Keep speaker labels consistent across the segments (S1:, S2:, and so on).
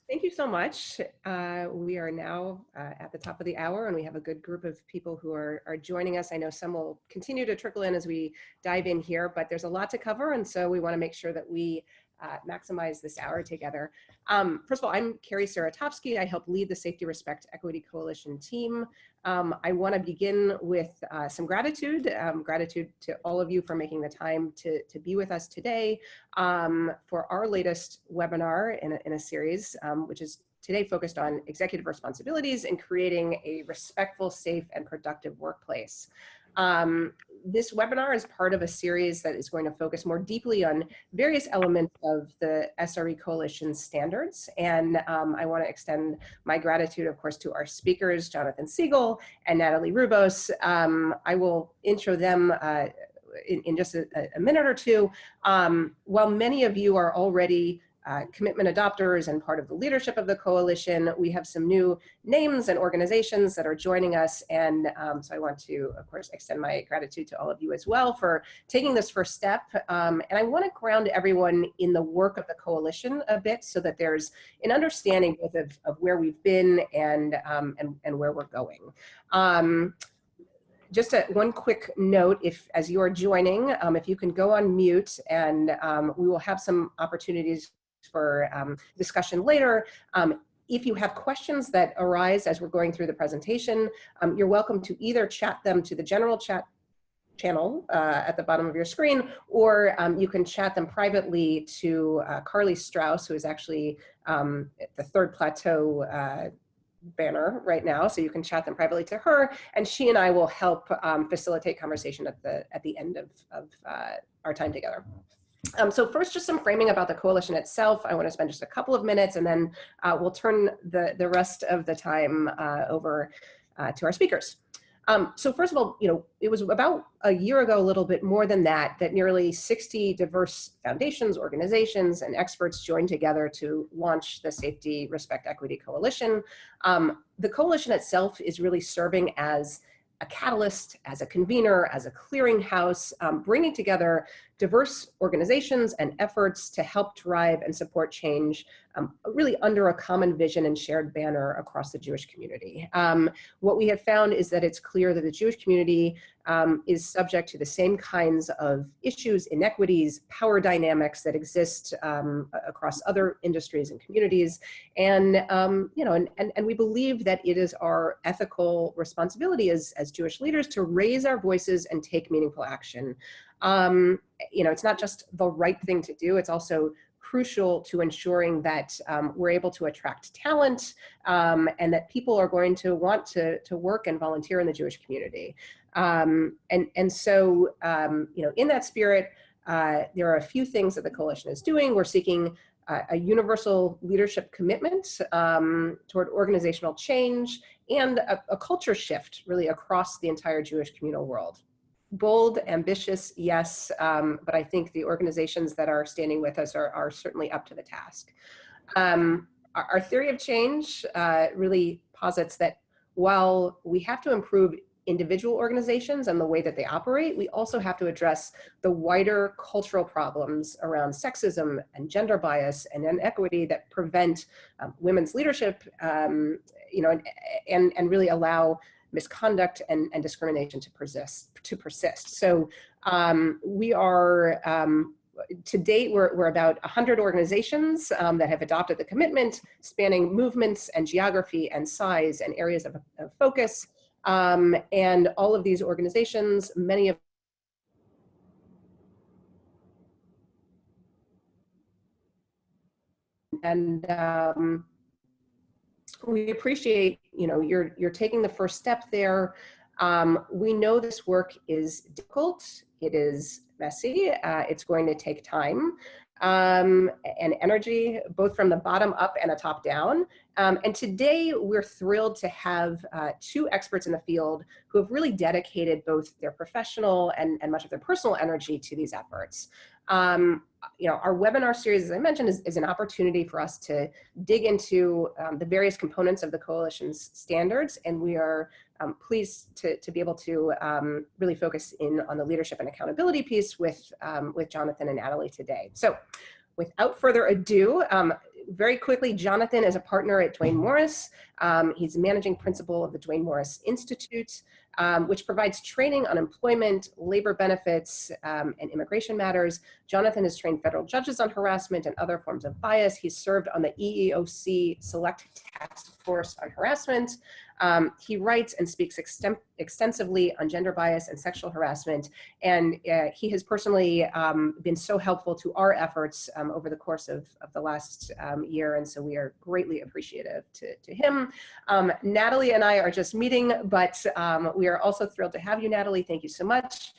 S1: Thank you so much. We are now at the top of the hour, and we have a good group of people who are joining us. I know some will continue to trickle in as we dive in here, but there's a lot to cover, and so we want to make sure that we maximize this hour together. First of all, I'm Carrie Saratovsky. I help lead the Safety, Respect, Equity Coalition team. I want to begin with some gratitude. Gratitude to all of you for making the time to be with us today for our latest webinar in a series, which is today focused on executive responsibilities and creating a respectful, safe, and productive workplace. This webinar is part of a series that is going to focus more deeply on various elements of the SRE Coalition standards. And I want to extend my gratitude, of course, to our speakers, Jonathan Segal and Natalie Hrubos. I will intro them in just a minute or two. While many of you are already commitment adopters and part of the leadership of the coalition, we have some new names and organizations that are joining us. And so I want to, of course, extend my gratitude to all of you as well for taking this first step. And I want to ground everyone in the work of the coalition a bit so that there's an understanding both of where we've been and where we're going. Just one quick note, as you are joining, if you can go on mute, and we will have some opportunities for discussion later. If you have questions that arise as we're going through the presentation, you're welcome to either chat them to the general chat channel at the bottom of your screen, or you can chat them privately to Carly Strauss, who is actually at the Third Plateau banner right now, so you can chat them privately to her, and she and I will help facilitate conversation at the end of our time together. So first, just some framing about the coalition itself. I want to spend just a couple of minutes, and then we'll turn the rest of the time over to our speakers. So first of all, it was about a year ago, a little bit more than that, that nearly 60 diverse foundations, organizations, and experts joined together to launch the Safety, Respect, Equity Coalition. The coalition itself is really serving as a catalyst, as a convener, as a clearinghouse, bringing together diverse organizations and efforts to help drive and support change, really under a common vision and shared banner across the Jewish community. What we have found is that it's clear that the Jewish community is subject to the same kinds of issues, inequities, power dynamics that exist across other industries and communities. And, and we believe that it is our ethical responsibility as Jewish leaders to raise our voices and take meaningful action. It's not just the right thing to do, it's also crucial to ensuring that we're able to attract talent and that people are going to want to work and volunteer in the Jewish community. So, in that spirit, there are a few things that the coalition is doing. We're seeking a universal leadership commitment toward organizational change and a culture shift really across the entire Jewish communal world. Bold, ambitious, yes, but I think the organizations that are standing with us are certainly up to the task. Our theory of change really posits that while we have to improve individual organizations and the way that they operate, we also have to address the wider cultural problems around sexism and gender bias and inequity that prevent women's leadership, and really allow misconduct and discrimination to persist. So we are, to date, we're about 100 organizations that have adopted the commitment, spanning movements and geography and size and areas of focus. And all of these organizations, many of we appreciate, you're taking the first step there. We know this work is difficult. It is messy. It's going to take time and energy, both from the bottom up and the top down. And today we're thrilled to have two experts in the field who have really dedicated both their professional and much of their personal energy to these efforts. Our webinar series, as I mentioned, is an opportunity for us to dig into the various components of the coalition's standards, and we are pleased to be able to really focus in on the leadership and accountability piece with Jonathan and Natalie today. So without further ado, very quickly, Jonathan is a partner at Duane Morris. He's managing principal of the Duane Morris Institute, which provides training on employment, labor benefits, and immigration matters. Jonathan has trained federal judges on harassment and other forms of bias. He's served on the EEOC Select Task Force on Harassment. He writes and speaks extensively on gender bias and sexual harassment, and he has personally been so helpful to our efforts over the course of the last year, and so we are greatly appreciative to him. Natalie and I are just meeting, but we are also thrilled to have you, Natalie. Thank you so much.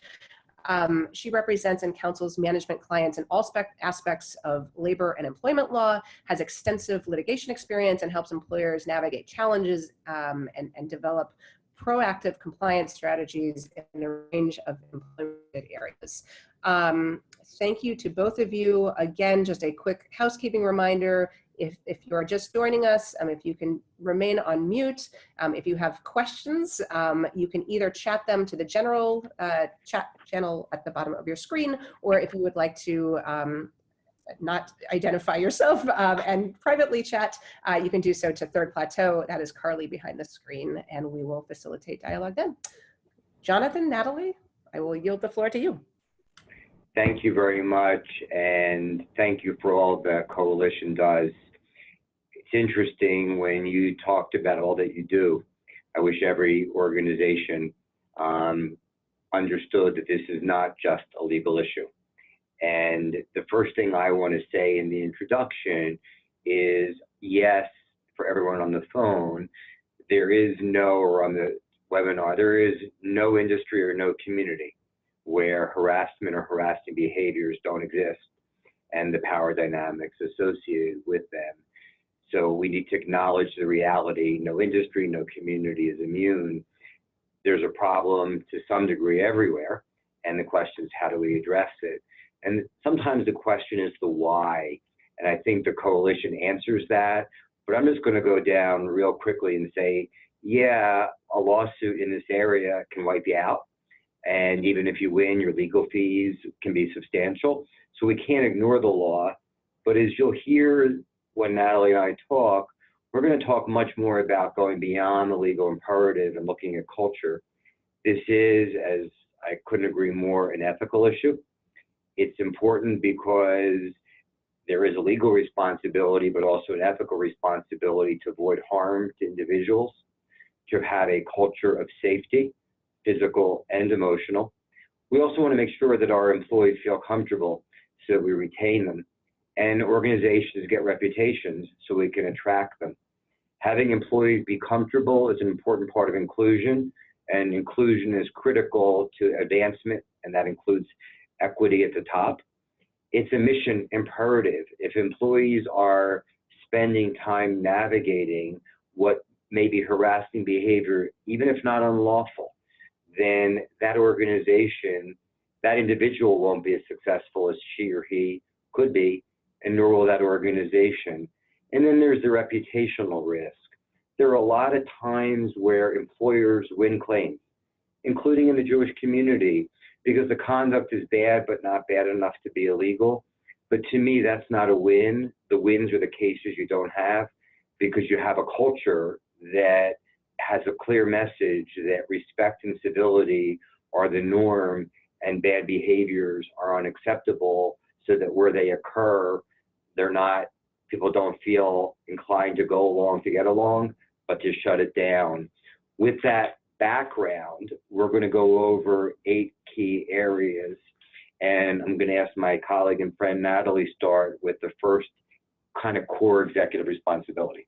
S1: She represents and counsels management clients in all aspects of labor and employment law, has extensive litigation experience, and helps employers navigate challenges and develop proactive compliance strategies in a range of employment areas. Thank you to both of you. Again, just a quick housekeeping reminder. If you are just joining us, if you can remain on mute, if you have questions, you can either chat them to the general chat channel at the bottom of your screen, or if you would like to not identify yourself and privately chat, you can do so to Third Plateau. That is Carly behind the screen, and we will facilitate dialogue then. Jonathan, Natalie, I will yield the floor to you.
S2: Thank you very much, and thank you for all that Coalition does. It's interesting when you talked about all that you do. I wish every organization understood that this is not just a legal issue. And the first thing I want to say in the introduction is, yes, for everyone on the phone, there is no, or on the webinar, there is no industry or no community where harassment or harassing behaviors don't exist and the power dynamics associated with them. So we need to acknowledge the reality. No industry, no community is immune. There's a problem to some degree everywhere, and the question is, how do we address it? And sometimes the question is the why, and I think the Coalition answers that, but I'm just going to go down real quickly and say, yeah, a lawsuit in this area can wipe you out, and even if you win, your legal fees can be substantial, so we can't ignore the law. But as you'll hear when Natalie and I talk, we're going to talk much more about going beyond the legal imperative and looking at culture. This is, as I couldn't agree more, an ethical issue. It's important because there is a legal responsibility, but also an ethical responsibility to avoid harm to individuals, to have a culture of safety, physical and emotional. We also want to make sure that our employees feel comfortable so that we retain them. And organizations get reputations so we can attract them. Having employees be comfortable is an important part of inclusion, and inclusion is critical to advancement, and that includes equity at the top. It's a mission imperative. If employees are spending time navigating what may be harassing behavior, even if not unlawful, then that organization, that individual won't be as successful as she or he could be, and nor will that organization. And then there's the reputational risk. There are a lot of times where employers win claims, including in the Jewish community, because the conduct is bad, but not bad enough to be illegal. But to me, that's not a win. The wins are the cases you don't have, because you have a culture that has a clear message that respect and civility are the norm and bad behaviors are unacceptable, so that where they occur, they're not, people don't feel inclined to go along to get along, but to shut it down. With that background, we're going to go over 8 key areas, and I'm going to ask my colleague and friend Natalie start with the first kind of core executive responsibility.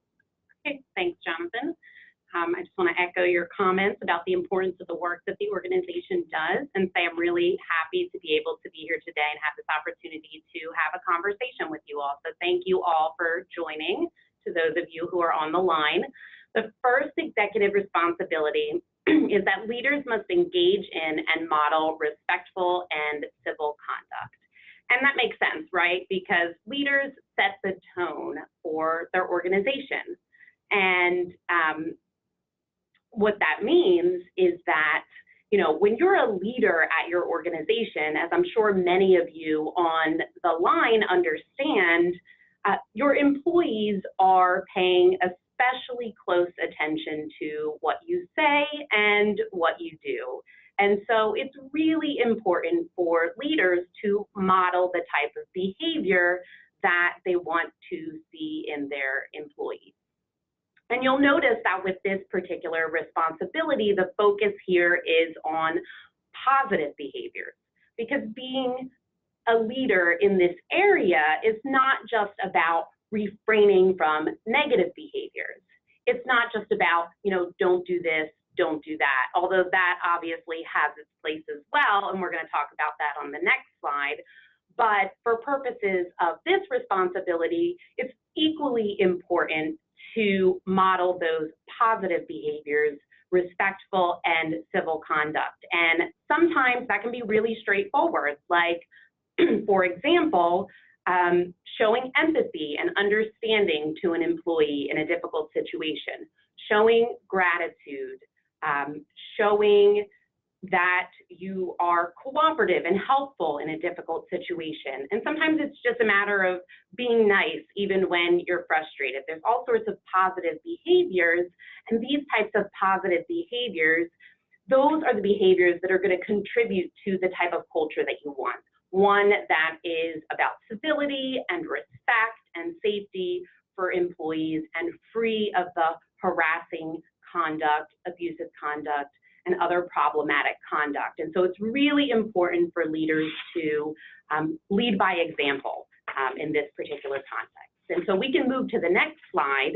S3: Okay, thanks, Jonathan. I just want to echo your comments about the importance of the work that the organization does, and say I'm really happy to be able to be here today and have this opportunity to have a conversation with you all. So thank you all for joining, to those of you who are on the line. The first executive responsibility is that leaders must engage in and model respectful and civil conduct. And that makes sense, right? Because leaders set the tone for their organization. And what that means is that, you know, when you're a leader at your organization, as I'm sure many of you on the line understand, your employees are paying especially close attention to what you say and what you do. And so it's really important for leaders to model the type of behavior that they want to see in their employees. And you'll notice that with this particular responsibility, the focus here is on positive behaviors, because being a leader in this area is not just about refraining from negative behaviors. It's not just about, don't do this, don't do that, although that obviously has its place as well, and we're going to talk about that on the next slide. But for purposes of this responsibility, it's equally important to model those positive behaviors, respectful and civil conduct. And sometimes that can be really straightforward, like, for example, showing empathy and understanding to an employee in a difficult situation, showing gratitude, showing that you are cooperative and helpful in a difficult situation. And sometimes it's just a matter of being nice even when you're frustrated. There's all sorts of positive behaviors, and these types of positive behaviors, those are the behaviors that are going to contribute to the type of culture that you want. One that is about civility and respect and safety for employees and free of the harassing conduct, abusive conduct, and other problematic conduct. And so it's really important for leaders to lead by example in this particular context. And so we can move to the next slide,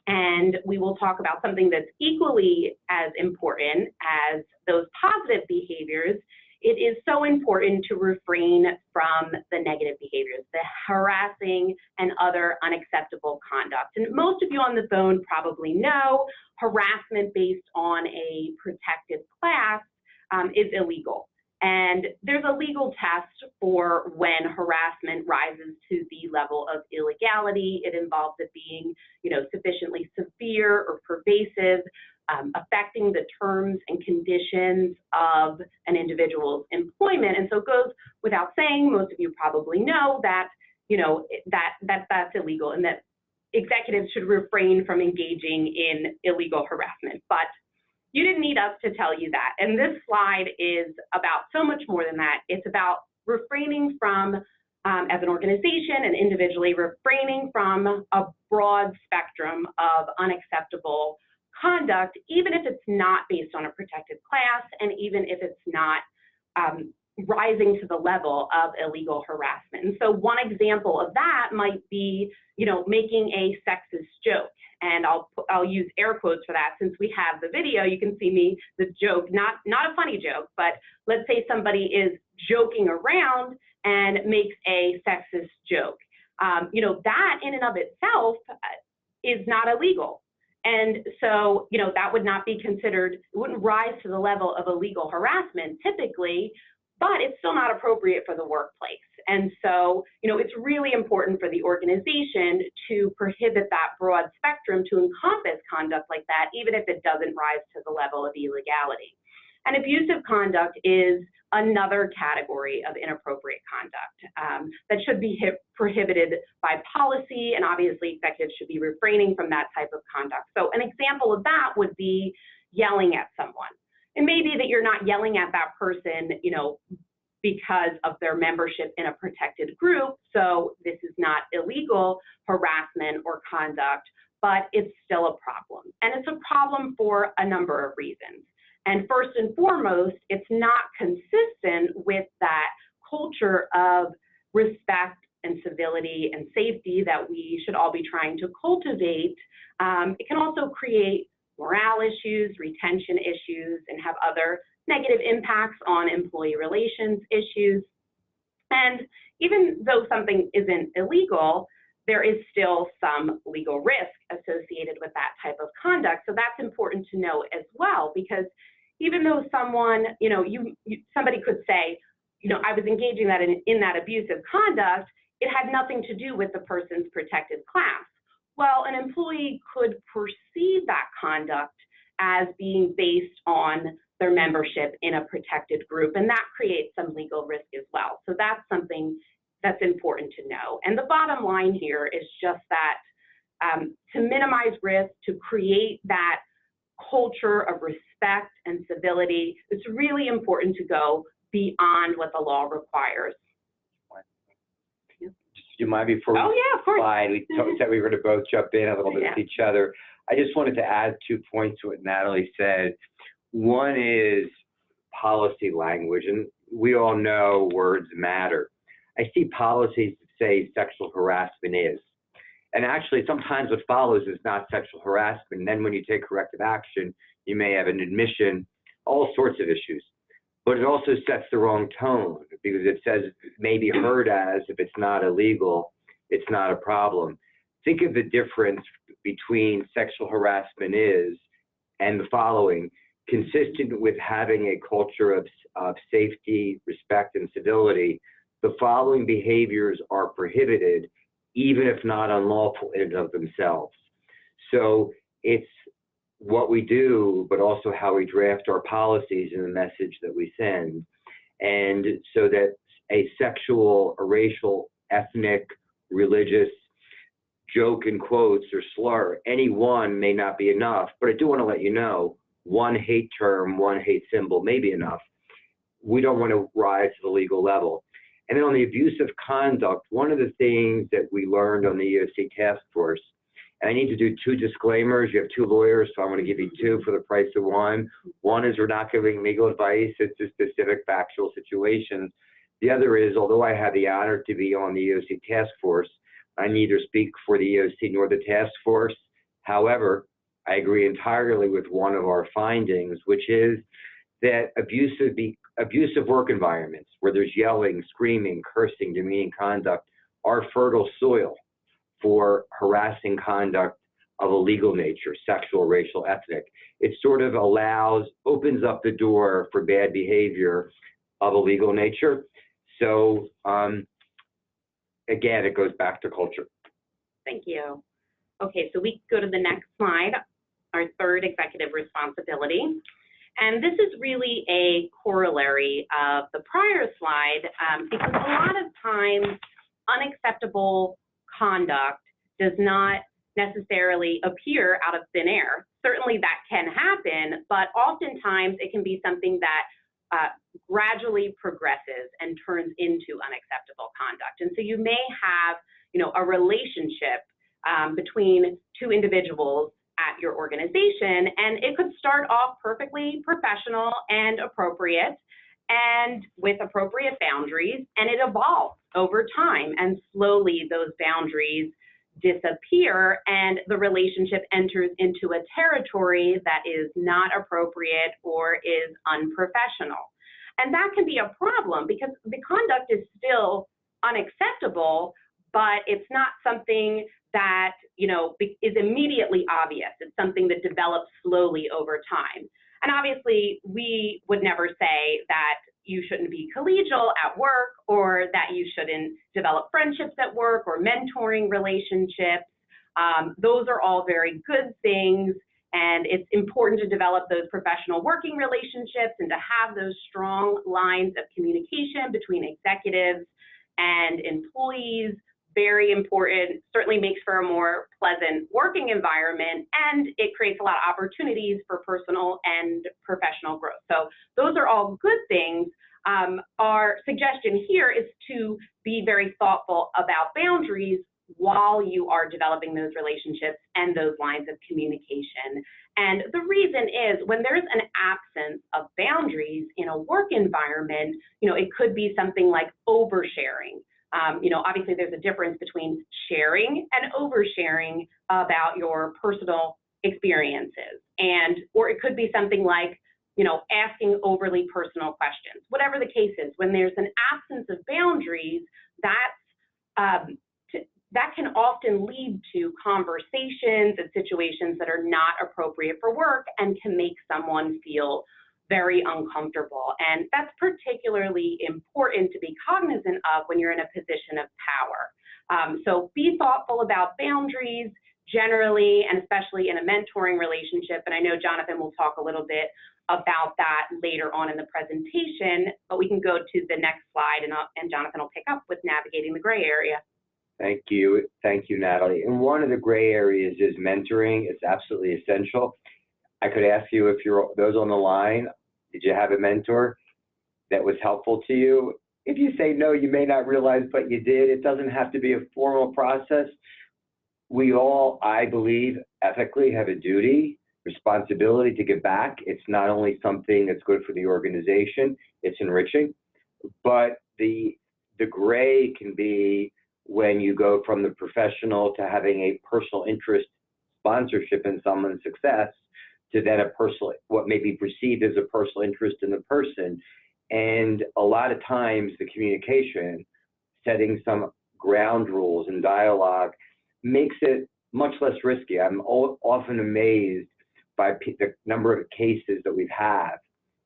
S3: and we will talk about something that's equally as important as those positive behaviors. It is so important to refrain from the negative behaviors, the harassing and other unacceptable conduct. And most of you on the phone probably know harassment based on a protected class is illegal. And there's a legal test for when harassment rises to the level of illegality. It involves it being, sufficiently severe or pervasive, affecting the terms and conditions of an individual's employment. And so it goes without saying, most of you probably know that, that's illegal, and that executives should refrain from engaging in illegal harassment. But you didn't need us to tell you that. And this slide is about so much more than that. It's about refraining from, as an organization and individually, refraining from a broad spectrum of unacceptable conduct, even if it's not based on a protected class, and even if it's not rising to the level of illegal harassment. And so one example of that might be, making a sexist joke. And I'll use air quotes for that. Since we have the video, you can see me, the joke, not a funny joke, but let's say somebody is joking around and makes a sexist joke. That in and of itself is not illegal. And so, that would not be considered, it wouldn't rise to the level of illegal harassment typically, but it's still not appropriate for the workplace. And so, it's really important for the organization to prohibit that broad spectrum to encompass conduct like that, even if it doesn't rise to the level of illegality. And abusive conduct is another category of inappropriate conduct that should be prohibited by policy, and obviously executives should be refraining from that type of conduct. So an example of that would be yelling at someone. It may be that you're not yelling at that person, because of their membership in a protected group, so this is not illegal harassment or conduct, but it's still a problem. And it's a problem for a number of reasons. And first and foremost, it's not consistent with that culture of respect and civility and safety that we should all be trying to cultivate. It can also create morale issues, retention issues, and have other negative impacts on employee relations issues. And even though something isn't illegal, there is still some legal risk associated with that type of conduct. So that's important to know as well, because even though someone, somebody could say, I was engaging in that abusive conduct, it had nothing to do with the person's protected class. Well, an employee could perceive that conduct as being based on their membership in a protected group, and that creates some legal risk as well. So that's something that's important to know. And the bottom line here is just that to minimize risk, to create that culture of respect and civility, it's really important to go beyond what the law requires.
S2: Do you mind before we
S3: of course.
S2: slide, we said we were going to both jump in a little bit with each other. I just wanted to add 2 points to what Natalie said. One is policy language, and we all know words matter. I see policies that say sexual harassment is. And actually, sometimes what follows is not sexual harassment. And then when you take corrective action, you may have an admission, all sorts of issues. But it also sets the wrong tone because it says it may be heard as, if it's not illegal, it's not a problem. Think of the difference between sexual harassment is and the following: consistent with having a culture of safety, respect, and civility, the following behaviors are prohibited, even if not unlawful in and of themselves. So it's what we do, but also how we draft our policies and the message that we send. And so that a sexual, a racial, ethnic, religious joke in quotes or slur, any one may not be enough, but I do want to let you know, one hate term, one hate symbol may be enough. We don't want to rise to the legal level. And then on the abusive conduct, one of the things that we learned on the EOC task force, and I need to do 2 disclaimers. You have 2 lawyers, so I'm going to give you 2 for the price of 1. One is we're not giving legal advice. It's a specific factual situations. The other is, although I had the honor to be on the EOC task force, I neither speak for the EOC nor the task force. However, I agree entirely with one of our findings, which is that abusive work environments where there's yelling, screaming, cursing, demeaning conduct are fertile soil for harassing conduct of a legal nature, sexual, racial, ethnic. It sort of opens up the door for bad behavior of a legal nature. So again, it goes back to culture.
S3: Thank you. Okay, so we go to the next slide, our 3rd executive responsibility. And this is really a corollary of the prior slide because a lot of times unacceptable conduct does not necessarily appear out of thin air. Certainly that can happen, but oftentimes it can be something that gradually progresses and turns into unacceptable conduct. And so you may have, a relationship between 2 individuals at your organization, and it could start off perfectly professional and appropriate and with appropriate boundaries, and it evolves over time, and slowly those boundaries disappear and the relationship enters into a territory that is not appropriate or is unprofessional. And that can be a problem because the conduct is still unacceptable, but it's not something that, is immediately obvious. It's something that develops slowly over time. And obviously, we would never say that you shouldn't be collegial at work or that you shouldn't develop friendships at work or mentoring relationships. Those are all very good things. And it's important to develop those professional working relationships and to have those strong lines of communication between executives and employees. Very important, certainly makes for a more pleasant working environment, and it creates a lot of opportunities for personal and professional growth. So those are all good things. Our suggestion here is to be very thoughtful about boundaries while you are developing those relationships and those lines of communication. And the reason is when there's an absence of boundaries in a work environment, it could be something like oversharing. Obviously there's a difference between sharing and oversharing about your personal experiences. Or it could be something like, asking overly personal questions. Whatever the case is, when there's an absence of boundaries, that can often lead to conversations and situations that are not appropriate for work and can make someone feel very uncomfortable. And that's particularly important to be cognizant of when you're in a position of power. So be thoughtful about boundaries, generally, and especially in a mentoring relationship, and I know Jonathan will talk a little bit about that later on in the presentation, but we can go to the next slide, and Jonathan will pick up with navigating the gray area.
S2: Thank you, Natalie. And one of the gray areas is mentoring. It's absolutely essential. I could ask you, if you're those on the line, did you have a mentor that was helpful to you? If you say no, you may not realize, but you did. It doesn't have to be a formal process. We all, I believe, ethically have a duty, responsibility to give back. It's not only something that's good for the organization, it's enriching, but the gray can be when you go from the professional to having a personal interest sponsorship in someone's success to then a personal, what may be perceived as a personal interest in the person. And a lot of times the communication, setting some ground rules and dialogue makes it much less risky. I'm often amazed by the number of cases that we've had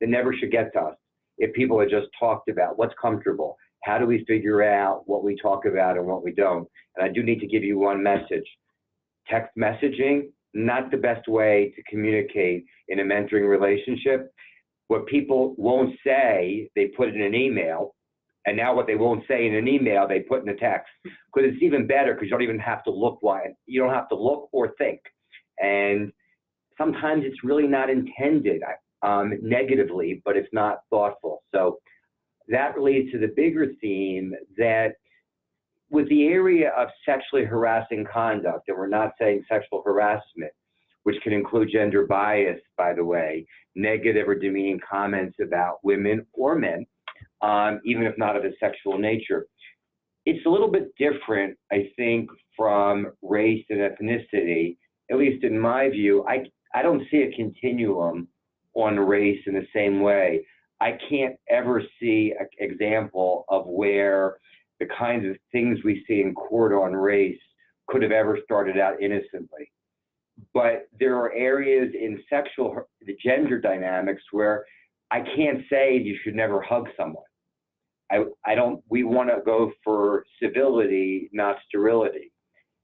S2: that never should get to us. If people had just talked about what's comfortable, how do we figure out what we talk about and what we don't? And I do need to give you one message. Text messaging, not the best way to communicate in a mentoring relationship. What people won't say, they put in an email. And now what they won't say in an email, they put in a text. Because it's even better because you don't even have to look you don't have to look or think. And sometimes it's really not intended negatively, but it's not thoughtful. So that leads to the bigger theme that with the area of sexually harassing conduct, and we're not saying sexual harassment, which can include gender bias, by the way, negative or demeaning comments about women or men, even if not of a sexual nature. It's a little bit different, I think, from race and ethnicity. At least in my view, I don't see a continuum on race in the same way. I can't ever see an example of where the kinds of things we see in court on race could have ever started out innocently. But there are areas in the gender dynamics where I can't say you should never hug someone. We want to go for civility, not sterility.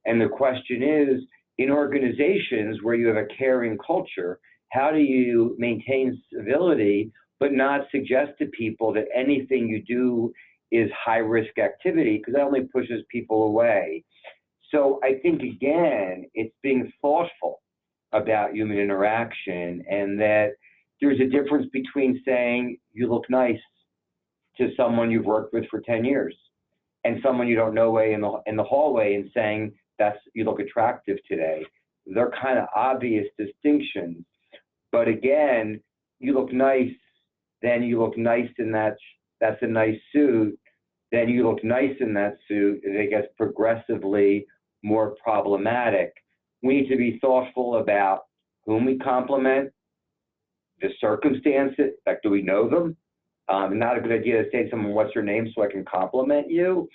S2: And the question is, in organizations where you have a caring culture, how do you maintain civility but not suggest to people that anything you do is high-risk activity, because that only pushes people away. So I think, again, it's being thoughtful about human interaction, and that there's a difference between saying you look nice to someone you've worked with for 10 years and someone you don't know in the hallway and saying you look attractive today. They're kind of obvious distinctions. But again, you look nice, then you look nice in that's a nice suit, then you look nice in that suit, and it gets progressively more problematic. We need to be thoughtful about whom we compliment, the circumstances, like do we know them? Not a good idea to say to someone, what's your name so I can compliment you?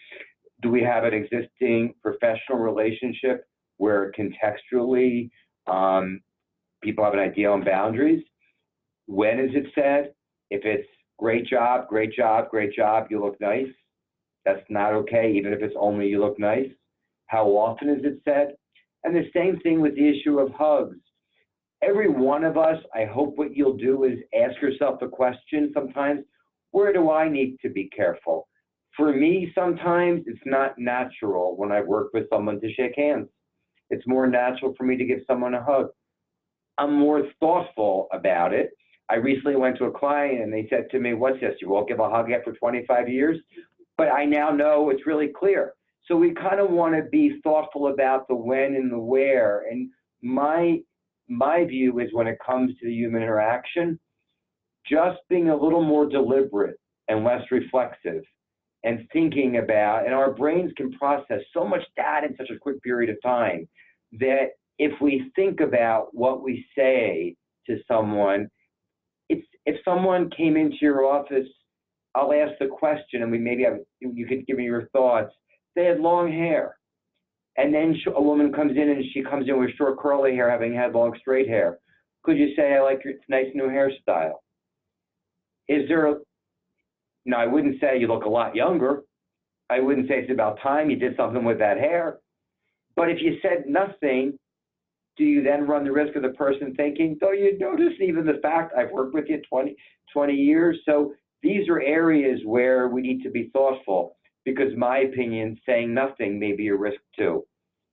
S2: Do we have an existing professional relationship where contextually people have an idea on boundaries? When is it said? If it's great job, great job, great job, you look nice, that's not okay, even if it's only you look nice. How often is it said? And the same thing with the issue of hugs. Every one of us, I hope what you'll do is ask yourself the question sometimes, where do I need to be careful? For me, sometimes it's not natural when I work with someone to shake hands. It's more natural for me to give someone a hug. I'm more thoughtful about it. I recently went to a client and they said to me, what's this? You won't give a hug after 25 years? But I now know it's really clear. So we kind of want to be thoughtful about the when and the where. And my view is when it comes to the human interaction, just being a little more deliberate and less reflexive and thinking about, and our brains can process so much data in such a quick period of time that if we think about what we say to someone, if someone came into your office, I'll ask the question and you could give me your thoughts. They had long hair. And then a woman comes in and she comes in with short curly hair, having had long straight hair. Could you say, I like your nice new hairstyle? No, I wouldn't say you look a lot younger. I wouldn't say it's about time you did something with that hair. But if you said nothing, do you then run the risk of the person thinking, though you notice even the fact I've worked with you 20 years? So these are areas where we need to be thoughtful, because my opinion, saying nothing may be a risk too.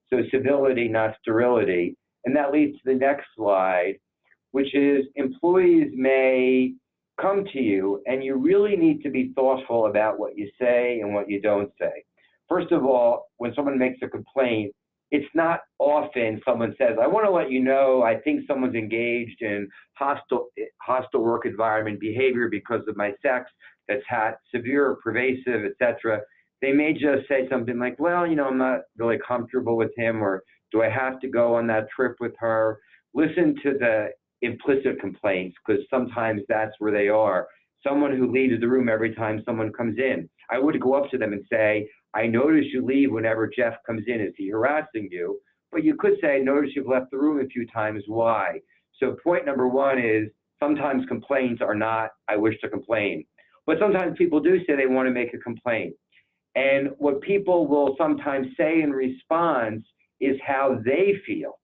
S2: So civility, not sterility. And that leads to the next slide, which is employees may come to you and you really need to be thoughtful about what you say and what you don't say. First of all, when someone makes a complaint, it's not often someone says, I want to let you know I think someone's engaged in hostile work environment behavior because of my sex that's severe or pervasive, etc. They may just say something like, well, you know, I'm not really comfortable with him, or do I have to go on that trip with her? Listen to the implicit complaints, because sometimes that's where they are. Someone who leaves the room every time someone comes in. I would go up to them and say, I notice you leave whenever Jeff comes in. Is he harassing you? But you could say, I notice you've left the room a few times. Why? So point number one is sometimes complaints are not, I wish to complain. But sometimes people do say they want to make a complaint. And what people will sometimes say in response is how they feel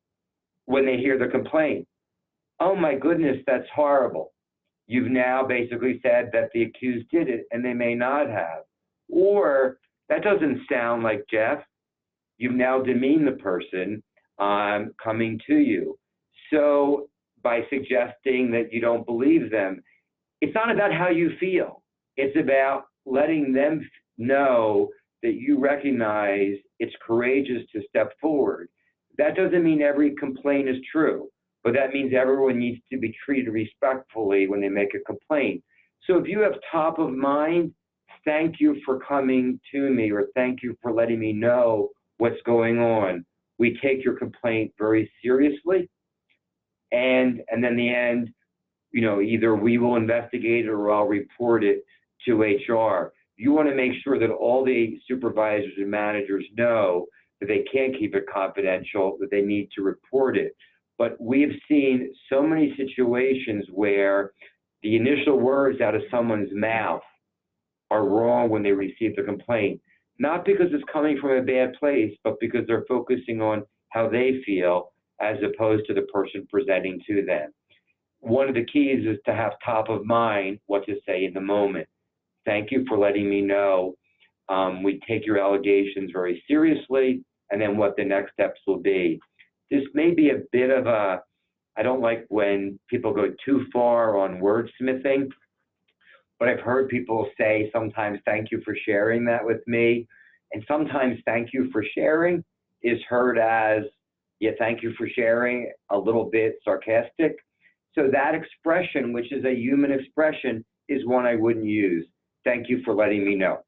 S2: when they hear the complaint. Oh my goodness, that's horrible. You've now basically said that the accused did it and they may not have. Or that doesn't sound like Jeff. You've now demeaned the person coming to you. So by suggesting that you don't believe them, it's not about how you feel. It's about letting them know that you recognize it's courageous to step forward. That doesn't mean every complaint is true, but that means everyone needs to be treated respectfully when they make a complaint. So if you have top of mind, thank you for coming to me, or thank you for letting me know what's going on. We take your complaint very seriously. And then the end, you know, either we will investigate it or I'll report it to HR. You want to make sure that all the supervisors and managers know that they can't keep it confidential, that they need to report it. But we've seen so many situations where the initial words out of someone's mouth are wrong when they receive the complaint, not because it's coming from a bad place, but because they're focusing on how they feel as opposed to the person presenting to them. One of the keys is to have top of mind what to say in the moment. Thank you for letting me know. We take your allegations very seriously, and then what the next steps will be. This may be a bit of a, I don't like when people go too far on wordsmithing, but I've heard people say sometimes, thank you for sharing that with me. And sometimes thank you for sharing is heard as, yeah, thank you for sharing, a little bit sarcastic. So that expression, which is a human expression, is one I wouldn't use. Thank you for letting me know.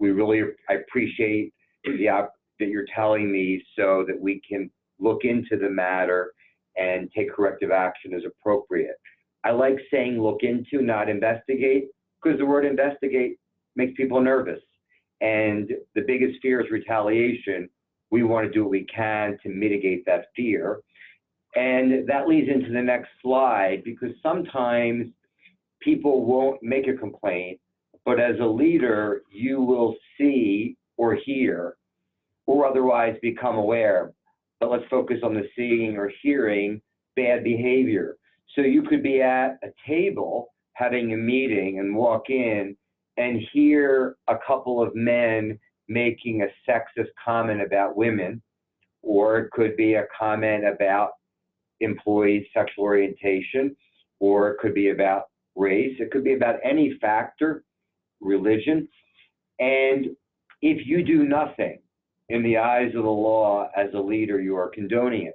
S2: I appreciate that you're telling me so that we can look into the matter and take corrective action as appropriate. I like saying look into, not investigate, because the word investigate makes people nervous. And the biggest fear is retaliation. We want to do what we can to mitigate that fear. And that leads into the next slide, because sometimes people won't make a complaint, but as a leader, you will see or hear or otherwise become aware. But let's focus on the seeing or hearing bad behavior. So you could be at a table having a meeting and walk in and hear a couple of men making a sexist comment about women, or it could be a comment about employees' sexual orientation, or it could be about race. It could be about any factor, religion. And if you do nothing in the eyes of the law as a leader, you are condoning it.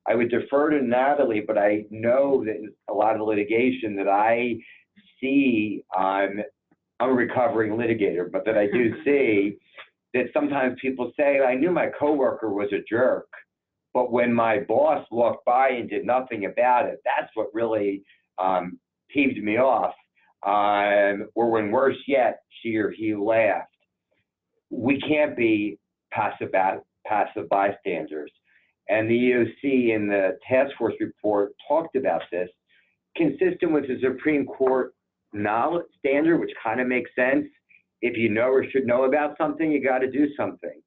S2: I would defer to Natalie, but I know that in a lot of the litigation that I see, I'm a recovering litigator, but that I do see that sometimes people say, I knew my coworker was a jerk, but when my boss walked by and did nothing about it, that's what really peeved me off. Or when worse yet, she or he laughed. We can't be passive bystanders. And the EOC in the task force report talked about this, consistent with the Supreme Court knowledge standard, which kind of makes sense. If you know or should know about something, you got to do something.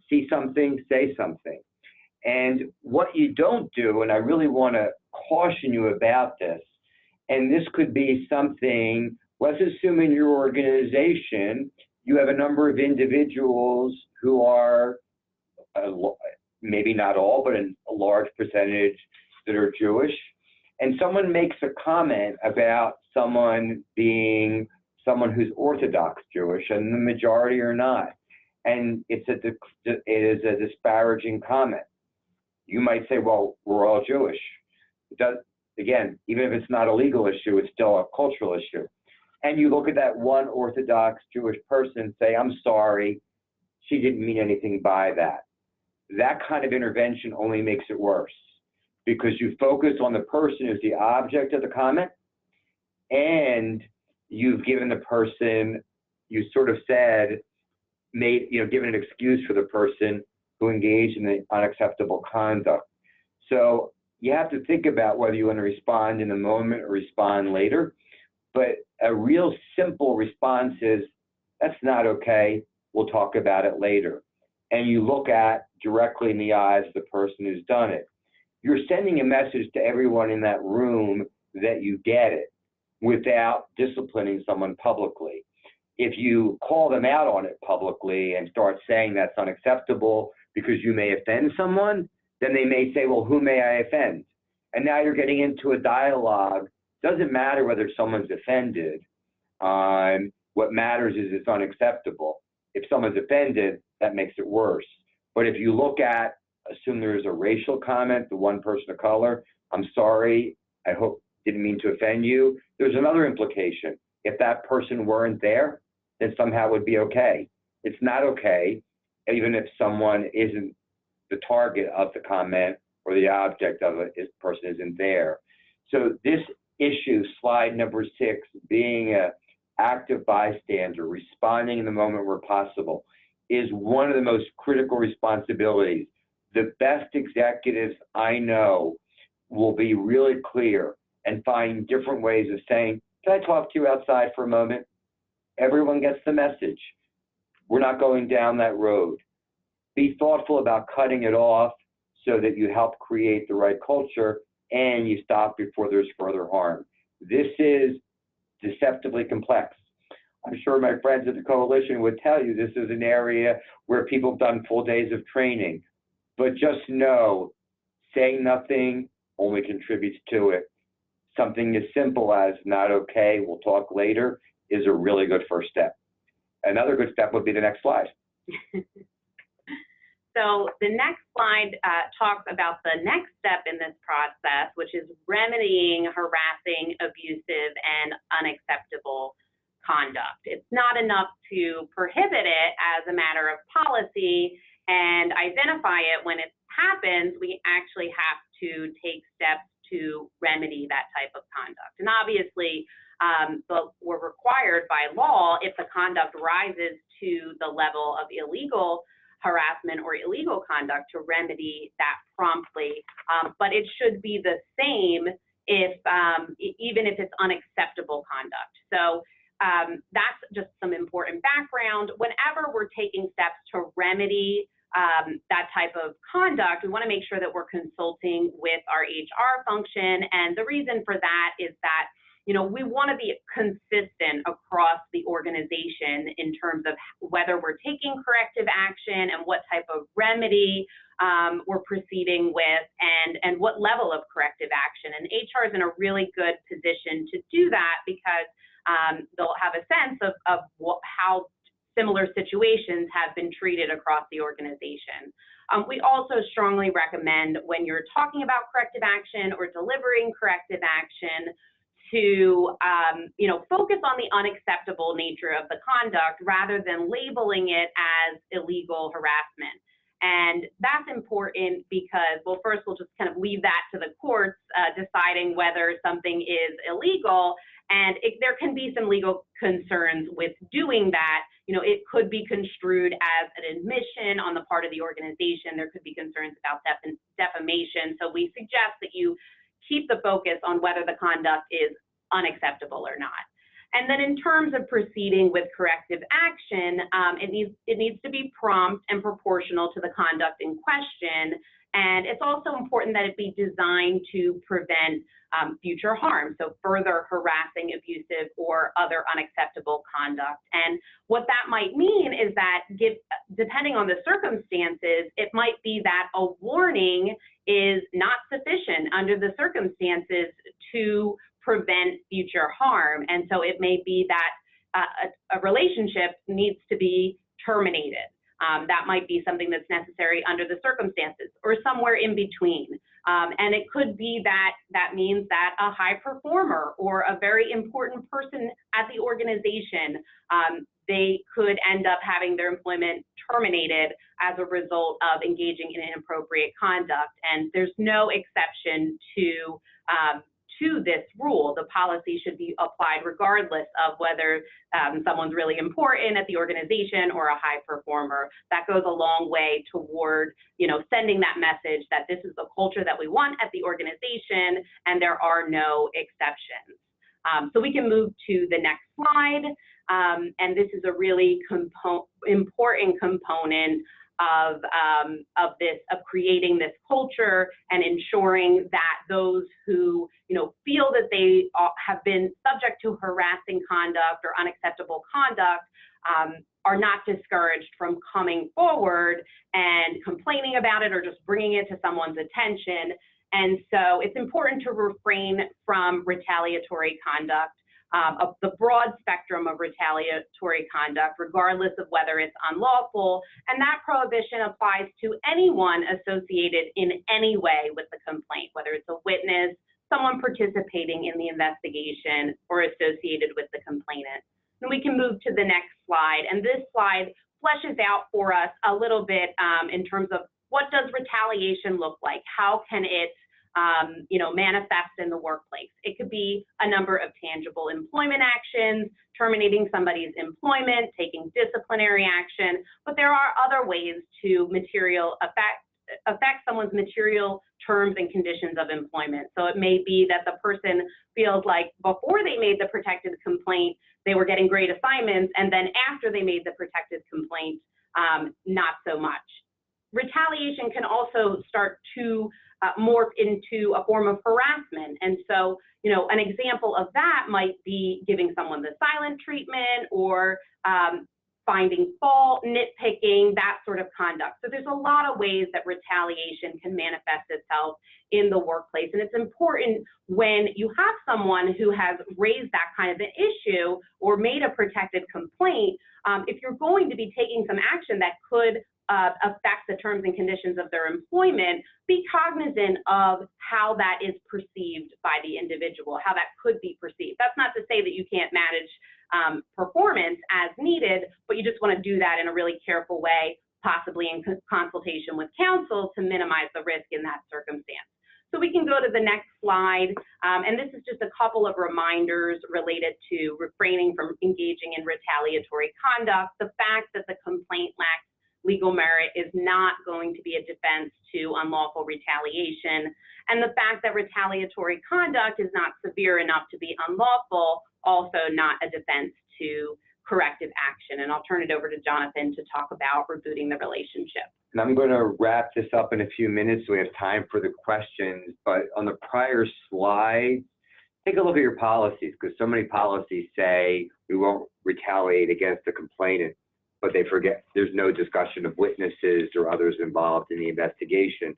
S2: See something, say something. And what you don't do, and I really want to caution you about this, and this could be something, let's assume in your organization, you have a number of individuals who are, maybe not all, but a large percentage that are Jewish, and someone makes a comment about someone being someone who's Orthodox Jewish, and the majority are not. And it is a disparaging comment. You might say, well, we're all Jewish. It does, again, even if it's not a legal issue, it's still a cultural issue. And you look at that one Orthodox Jewish person and say, I'm sorry, she didn't mean anything by that. That kind of intervention only makes it worse, because you focus on the person as the object of the comment, and you've given the person, you sort of said, given an excuse for the person who engaged in the unacceptable conduct. So you have to think about whether you want to respond in the moment or respond later. But a real simple response is, that's not okay, we'll talk about it later. And you look at directly in the eyes of the person who's done it. You're sending a message to everyone in that room that you get it without disciplining someone publicly. If you call them out on it publicly and start saying that's unacceptable because you may offend someone, then they may say, well, who may I offend? And now you're getting into a dialogue. Doesn't matter whether someone's offended. What matters is it's unacceptable. If someone's offended, that makes it worse. But if you look at, assume there is a racial comment, the one person of color, I'm sorry, I hope didn't mean to offend you. There's another implication. If that person weren't there, then somehow it would be okay. It's not okay, even if someone isn't the target of the comment or the object of it, if the person isn't there. So this issue, slide number 6, being an active bystander, responding in the moment where possible, is one of the most critical responsibilities. The best executives I know will be really clear and find different ways of saying, can I talk to you outside for a moment? Everyone gets the message. We're not going down that road. Be thoughtful about cutting it off so that you help create the right culture and you stop before there's further harm. This is deceptively complex. I'm sure my friends at the coalition would tell you this is an area where people have done full days of training. But just know, saying nothing only contributes to it. Something as simple as not okay, we'll talk later, is a really good first step. Another good step would be the next slide.
S3: So the next slide talks about the next step in this process, which is remedying harassing, abusive, and unacceptable conduct. It's not enough to prohibit it as a matter of policy and identify it when it happens. We actually have to take steps to remedy that type of conduct. And obviously, we're required by law, if the conduct rises to the level of illegal harassment or illegal conduct, to remedy that promptly. But it should be the same if, even if it's unacceptable conduct. So that's just some important background. Whenever we're taking steps to remedy that type of conduct, we want to make sure that we're consulting with our HR function. And the reason for that is that, you know, we want to be consistent across the organization in terms of whether we're taking corrective action and what type of remedy we're proceeding with, and what level of corrective action. And HR is in a really good position to do that because they'll have a sense of how similar situations have been treated across the organization. We also strongly recommend, when you're talking about corrective action or delivering corrective action, to focus on the unacceptable nature of the conduct rather than labeling it as illegal harassment. And that's important because, well, first we'll just kind of leave that to the courts deciding whether something is illegal. And there can be some legal concerns with doing that. You know, it could be construed as an admission on the part of the organization. There could be concerns about defamation. So we suggest that you keep the focus on whether the conduct is unacceptable or not. And then in terms of proceeding with corrective action, it needs to be prompt and proportional to the conduct in question. And it's also important that it be designed to prevent future harm, so further harassing, abusive, or other unacceptable conduct. And what that might mean is that, depending on the circumstances, it might be that a warning is not sufficient under the circumstances to prevent future harm. And so it may be that a relationship needs to be terminated. That might be something that's necessary under the circumstances, or somewhere in between. And it could be that means that a high performer or a very important person at the organization, they could end up having their employment terminated as a result of engaging in inappropriate conduct. And there's no exception to this rule. The policy should be applied regardless of whether someone's really important at the organization or a high performer. That goes a long way toward, sending that message that this is the culture that we want at the organization and there are no exceptions. So we can move to the next slide. And this is a really important component of creating this culture and ensuring that those who feel that they have been subject to harassing conduct or unacceptable conduct are not discouraged from coming forward and complaining about it or just bringing it to someone's attention. And so it's important to refrain from retaliatory conduct, of the broad spectrum of retaliatory conduct, regardless of whether it's unlawful. And that prohibition applies to anyone associated in any way with the complaint, whether it's a witness, someone participating in the investigation, or associated with the complainant. And we can move to the next slide. And this slide fleshes out for us a little bit in terms of what does retaliation look like? How can it manifest in the workplace? It could be a number of tangible employment actions, terminating somebody's employment, taking disciplinary action, but there are other ways to affect someone's material terms and conditions of employment. So it may be that the person feels like before they made the protected complaint, they were getting great assignments, and then after they made the protected complaint, not so much. Retaliation can also start to morph into a form of harassment. And so, an example of that might be giving someone the silent treatment or finding fault, nitpicking, that sort of conduct. So there's a lot of ways that retaliation can manifest itself in the workplace. And it's important when you have someone who has raised that kind of an issue or made a protected complaint, if you're going to be taking some action that could affect the terms and conditions of their employment, be cognizant of how that is perceived by the individual, how that could be perceived. That's not to say that you can't manage performance as needed, but you just want to do that in a really careful way, possibly in consultation with counsel to minimize the risk in that circumstance. So we can go to the next slide, and this is just a couple of reminders related to refraining from engaging in retaliatory conduct. The fact that the complaint lacks legal merit is not going to be a defense to unlawful retaliation, and the fact that retaliatory conduct is not severe enough to be unlawful, also not a defense to corrective action. And I'll turn it over to Jonathan to talk about rebooting the relationship.
S2: And I'm going to wrap this up in a few minutes so we have time for the questions. But on the prior slide, take a look at your policies, because so many policies say we won't retaliate against the complainant, but they forget there's no discussion of witnesses or others involved in the investigation.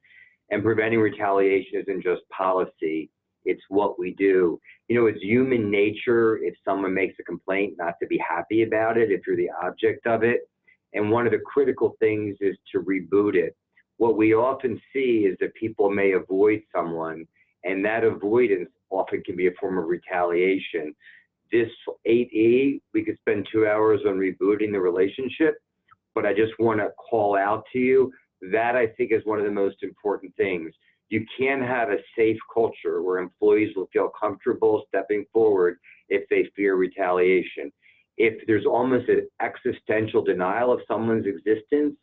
S2: And preventing retaliation isn't just policy, it's what we do. It's human nature, if someone makes a complaint, not to be happy about it if you're the object of it. And one of the critical things is to reboot it. What we often see is that people may avoid someone, and that avoidance often can be a form of retaliation. This 8E, we could spend 2 hours on rebooting the relationship, but I just want to call out to you that I think is one of the most important things. You can have a safe culture where employees will feel comfortable stepping forward if they fear retaliation. If there's almost an existential denial of someone's existence,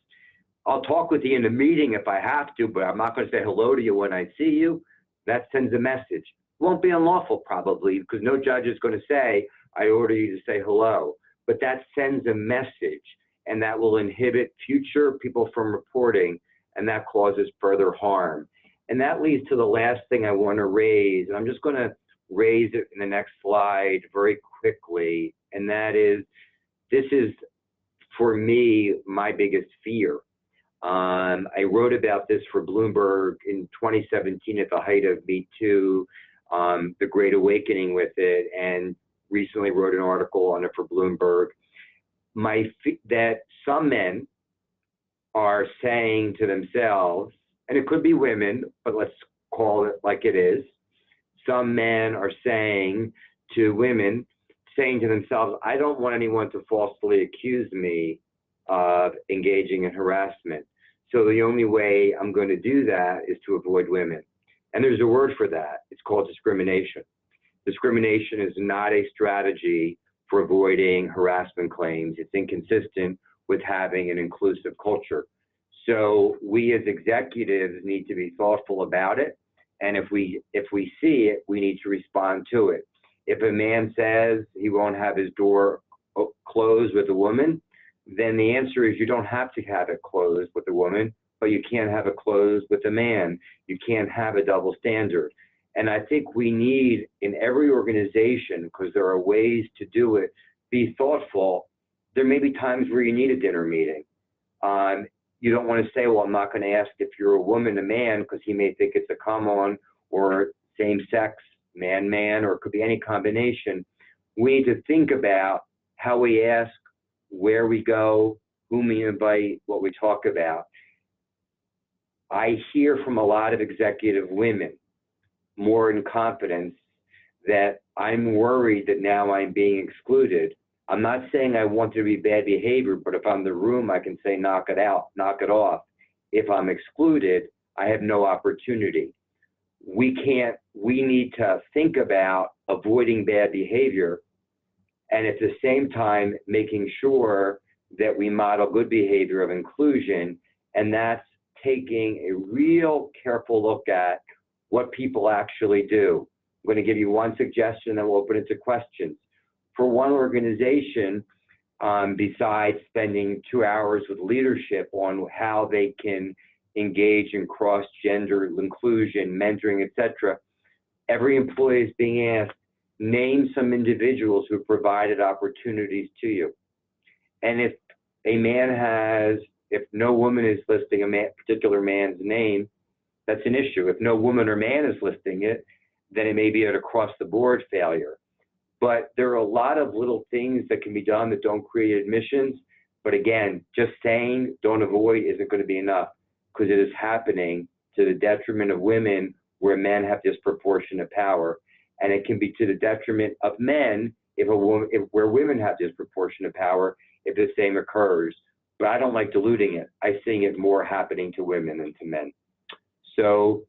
S2: I'll talk with you in a meeting if I have to, but I'm not going to say hello to you when I see you. That sends a message. It won't be unlawful probably, because no judge is going to say, I order you to say hello. But that sends a message, and that will inhibit future people from reporting and that causes further harm. And that leads to the last thing I want to raise, and I'm just going to raise it in the next slide very quickly, and that is, this is, for me, my biggest fear. I wrote about this for Bloomberg in 2017 at the height of Me Too, the Great Awakening with it, and recently wrote an article on it for Bloomberg. That some men are saying to themselves, and it could be women, but let's call it like it is. Some men are saying to women, saying to themselves, I don't want anyone to falsely accuse me of engaging in harassment. So the only way I'm going to do that is to avoid women. And there's a word for that. It's called discrimination. Discrimination is not a strategy for avoiding harassment claims. It's inconsistent with having an inclusive culture. So we as executives need to be thoughtful about it. And if we see it, we need to respond to it. If a man says he won't have his door closed with a woman, then the answer is you don't have to have it closed with a woman, but you can't have it closed with a man. You can't have a double standard. And I think we need, in every organization, because there are ways to do it, be thoughtful. There may be times where you need a dinner meeting. You don't want to say, well, I'm not going to ask if you're a woman, a man, because he may think it's a come-on, or same-sex, man-man, or it could be any combination. We need to think about how we ask, where we go, whom we invite, what we talk about. I hear from a lot of executive women, more in confidence, that I'm worried that now I'm being excluded. I'm not saying I want there to be bad behavior, but if I'm in the room, I can say, knock it out, knock it off. If I'm excluded, I have no opportunity. We need to think about avoiding bad behavior, and at the same time, making sure that we model good behavior of inclusion, and that's taking a real careful look at what people actually do. I'm going to give you one suggestion, then we'll open it to questions. For one organization, besides spending 2 hours with leadership on how they can engage in cross-gender inclusion, mentoring, etc., every employee is being asked, name some individuals who provided opportunities to you. And if no woman is listing a particular man's name, that's an issue. If no woman or man is listing it, then it may be an across-the-board failure. But there are a lot of little things that can be done that don't create admissions. But again, just saying don't avoid isn't going to be enough, because it is happening to the detriment of women where men have disproportionate power. And it can be to the detriment of men where women have disproportionate power if the same occurs. But I don't like diluting it. I'm seeing it more happening to women than to men. So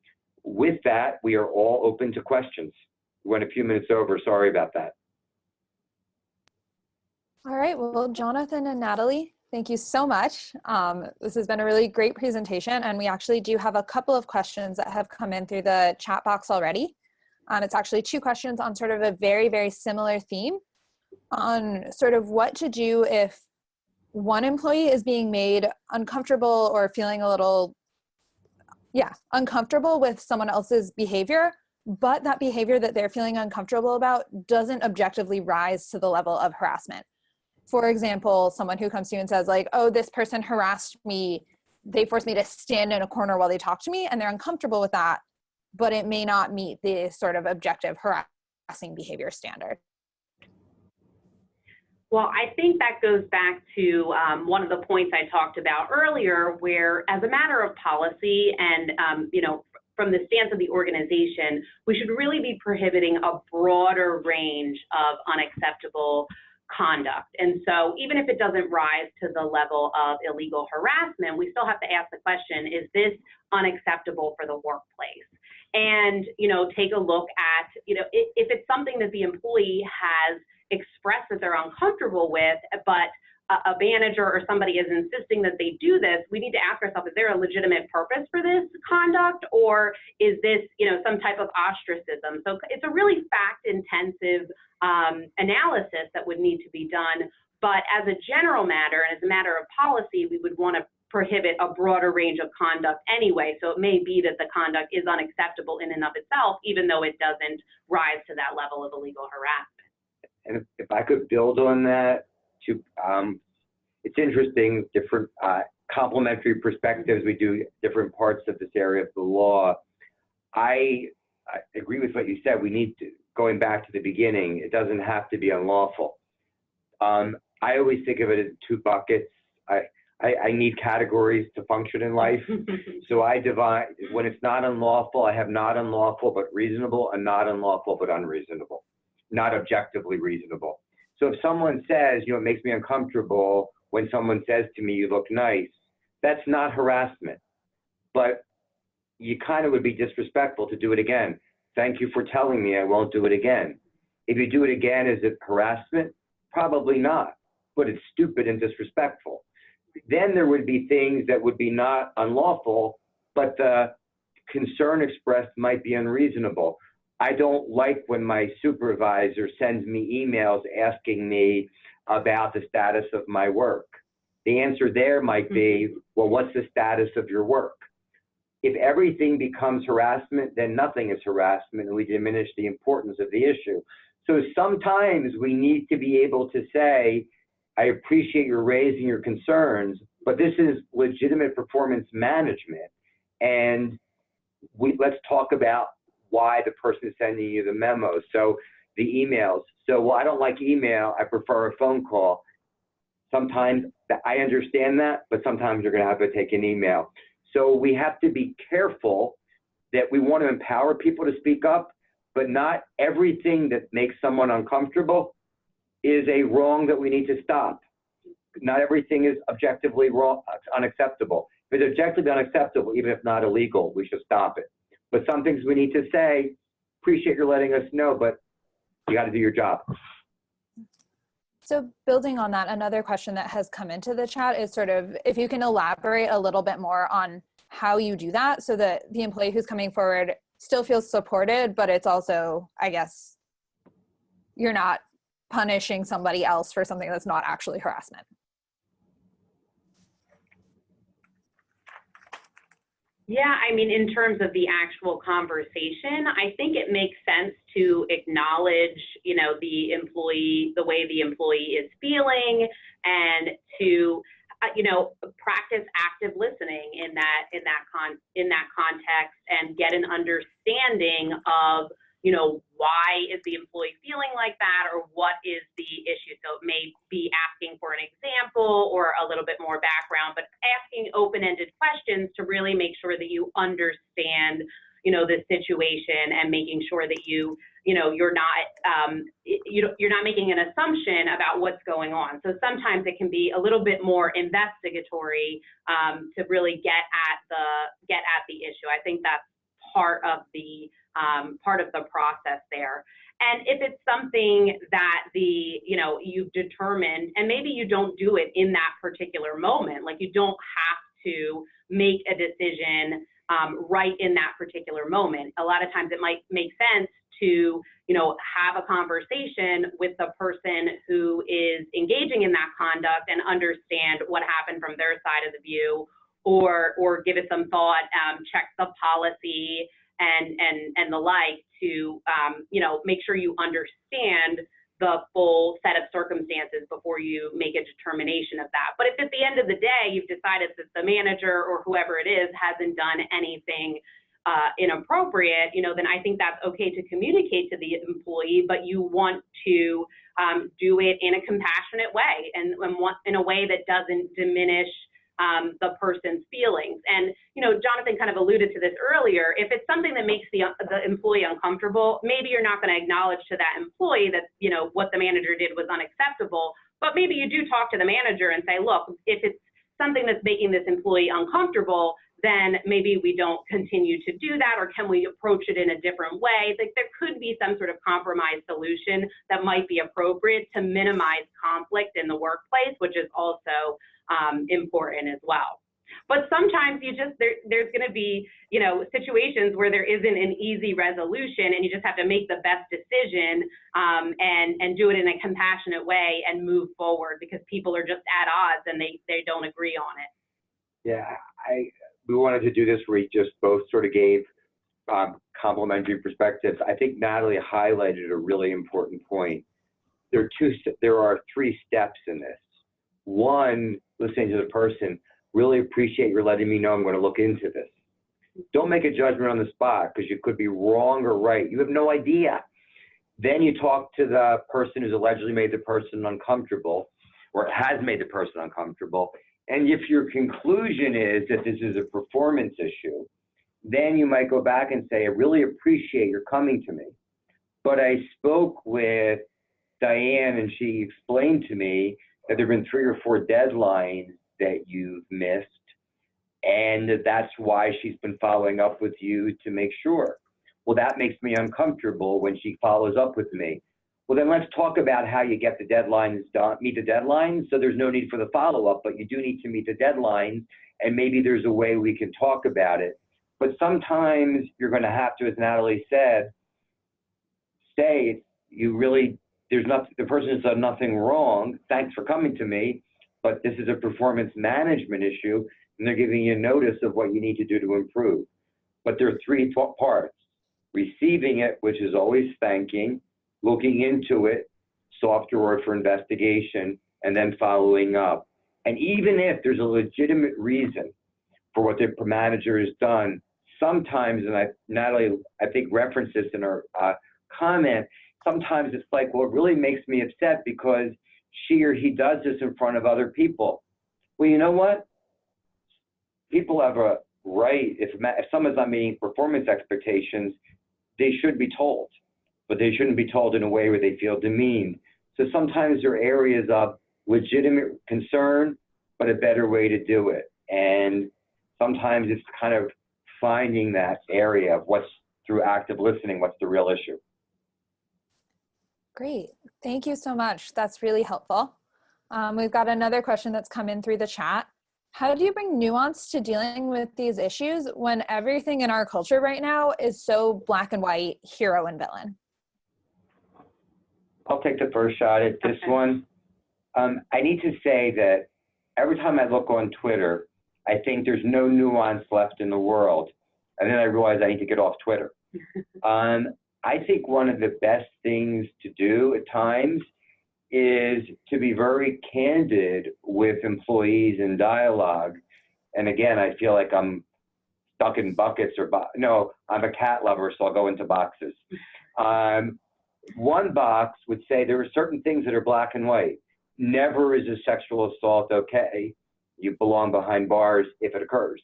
S2: with that, we are all open to questions. We went a few minutes over. Sorry about that.
S4: All right. Well, Jonathan and Natalie, thank you so much. This has been a really great presentation, and we actually do have a couple of questions that have come in through the chat box already. It's actually 2 questions on sort of a very, very similar theme on sort of what to do if one employee is being made uncomfortable or feeling a little, uncomfortable with someone else's behavior, but that behavior that they're feeling uncomfortable about doesn't objectively rise to the level of harassment. For example, someone who comes to you and says like, oh, this person harassed me, they forced me to stand in a corner while they talk to me, and they're uncomfortable with that, but it may not meet the sort of objective harassing behavior standard.
S3: Well, I think that goes back to one of the points I talked about earlier, where as a matter of policy and, from the stance of the organization, we should really be prohibiting a broader range of unacceptable conduct. And so even if it doesn't rise to the level of illegal harassment, we still have to ask the question, is this unacceptable for the workplace? And, take a look at, if it's something that the employee has expressed that they're uncomfortable with, but a manager or somebody is insisting that they do this, we need to ask ourselves, is there a legitimate purpose for this conduct, or is this, some type of ostracism? So it's a really fact-intensive analysis that would need to be done. But as a general matter and as a matter of policy, we would want to prohibit a broader range of conduct anyway. So it may be that the conduct is unacceptable in and of itself, even though it doesn't rise to that level of illegal harassment.
S2: And if I could build on that, it's interesting, different complementary perspectives. We do different parts of this area of the law. I agree with what you said. We need to, going back to the beginning, it doesn't have to be unlawful. I always think of it as two buckets. I need categories to function in life. So I divide, when it's not unlawful, I have not unlawful but reasonable, and not unlawful but unreasonable, not objectively reasonable. So if someone says, you know, it makes me uncomfortable when someone says to me, you look nice, that's not harassment. But you kind of would be disrespectful to do it again. Thank you for telling me, I won't do it again. If you do it again, is it harassment? Probably not, but it's stupid and disrespectful. Then there would be things that would be not unlawful, but the concern expressed might be unreasonable. I don't like when my supervisor sends me emails asking me about the status of my work. The answer there might be, well, what's the status of your work? If everything becomes harassment, then nothing is harassment, and we diminish the importance of the issue. So sometimes we need to be able to say, I appreciate your raising your concerns, but this is legitimate performance management. And let's talk about why the person is sending you the memos. So the emails. So, well, I don't like email. I prefer a phone call. Sometimes I understand that, but sometimes you're going to have to take an email. So we have to be careful that we want to empower people to speak up, but not everything that makes someone uncomfortable is a wrong that we need to stop. Not everything is objectively wrong, unacceptable. If it's objectively unacceptable, even if not illegal, we should stop it. But some things we need to say, appreciate your letting us know, but you got to do your job.
S4: So building on that, another question that has come into the chat is sort of, if you can elaborate a little bit more on how you do that so that the employee who's coming forward still feels supported, but it's also, I guess, you're not punishing somebody else for something that's not actually harassment.
S3: Yeah, I mean, in terms of the actual conversation, I think it makes sense to acknowledge, you know, the employee, the way the employee is feeling, and to, you know, practice active listening in that context, and get an understanding of, you know, why is the employee feeling like that, or what is the issue? So it may be asking for an example or a little bit more background, but asking open-ended questions to really make sure that you understand, you know, the situation, and making sure that you're not making an assumption about what's going on. So sometimes it can be a little bit more investigatory to really get at the issue. I think that's part of the process there. And if it's something that you've determined, and maybe you don't do it in that particular moment, like you don't have to make a decision right in that particular moment. A lot of times it might make sense to, you know, have a conversation with the person who is engaging in that conduct and understand what happened from their side of the view, or give it some thought, check the policy and the like, to you know, make sure you understand the full set of circumstances before you make a determination of that. But if at the end of the day you've decided that the manager or whoever it is hasn't done anything inappropriate, you know, then I think that's okay to communicate to the employee, but you want to do it in a compassionate way, and in a way that doesn't diminish the person's feelings. And, you know, Jonathan kind of alluded to this earlier. If it's something that makes the employee uncomfortable, maybe you're not going to acknowledge to that employee that, you know, what the manager did was unacceptable, but maybe you do talk to the manager and say, look, if it's something that's making this employee uncomfortable, then maybe we don't continue to do that, or can we approach it in a different way? Like, there could be some sort of compromise solution that might be appropriate to minimize conflict in the workplace, which is also important as well. But sometimes there's going to be, you know, situations where there isn't an easy resolution, and you just have to make the best decision and do it in a compassionate way and move forward, because people are just at odds and they don't agree on it.
S2: Yeah, we wanted to do this where we just both sort of gave complementary perspectives. I think Natalie highlighted a really important point. There are 3 steps in this. One, listening to the person, really appreciate your letting me know I'm going to look into this. Don't make a judgment on the spot because you could be wrong or right. You have no idea. Then you talk to the person who's allegedly made the person uncomfortable or has made the person uncomfortable. And if your conclusion is that this is a performance issue, then you might go back and say, I really appreciate your coming to me, but I spoke with Diane and she explained to me that there have been 3 or 4 deadlines that you've missed, and that's why she's been following up with you to make sure. Well, that makes me uncomfortable when she follows up with me. Well, then let's talk about how you get the deadlines done, meet the deadlines. So there's no need for the follow-up, but you do need to meet the deadlines, and maybe there's a way we can talk about it. But sometimes you're going to have to, as Natalie said, say the person has done nothing wrong. Thanks for coming to me, but this is a performance management issue, and they're giving you notice of what you need to do to improve. But there are 3 parts: receiving it, which is always thanking, looking into it, softer word for investigation, and then following up. And even if there's a legitimate reason for what the manager has done, sometimes, and Natalie, I think, referenced this in her comment, sometimes it's like, well, it really makes me upset because she or he does this in front of other people. Well, you know what? People have a right, if someone's not meeting performance expectations, they should be told, but they shouldn't be told in a way where they feel demeaned. So sometimes there are areas of legitimate concern, but a better way to do it. And sometimes it's kind of finding that area of what's, through active listening, what's the real issue.
S4: Great. Thank you so much. That's really helpful. We've got another question that's come in through the chat. How do you bring nuance to dealing with these issues when everything in our culture right now is so black and white, hero and villain?
S2: I'll take the first shot at this one. I need to say that every time I look on Twitter, I think there's no nuance left in the world. And then I realize I need to get off Twitter. I think one of the best things to do at times is to be very candid with employees in dialogue. And again, I feel like I'm stuck in buckets no, I'm a cat lover, so I'll go into boxes. One box would say there are certain things that are black and white. Never is a sexual assault okay. You belong behind bars if it occurs.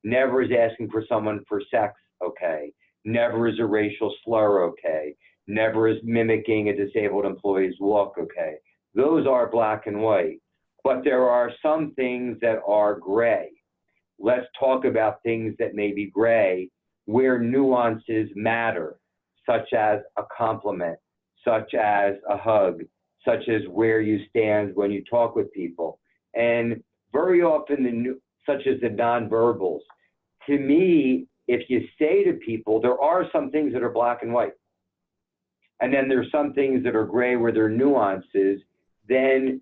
S2: Never is asking for someone for sex okay. Never is a racial slur okay. Never is mimicking a disabled employee's walk okay. Those are black and white. But there are some things that are gray. Let's talk about things that may be gray, where nuances matter, such as a compliment, such as a hug, such as where you stand when you talk with people. And very often, such as the nonverbals. To me, if you say to people, there are some things that are black and white, and then there's some things that are gray where there are nuances, then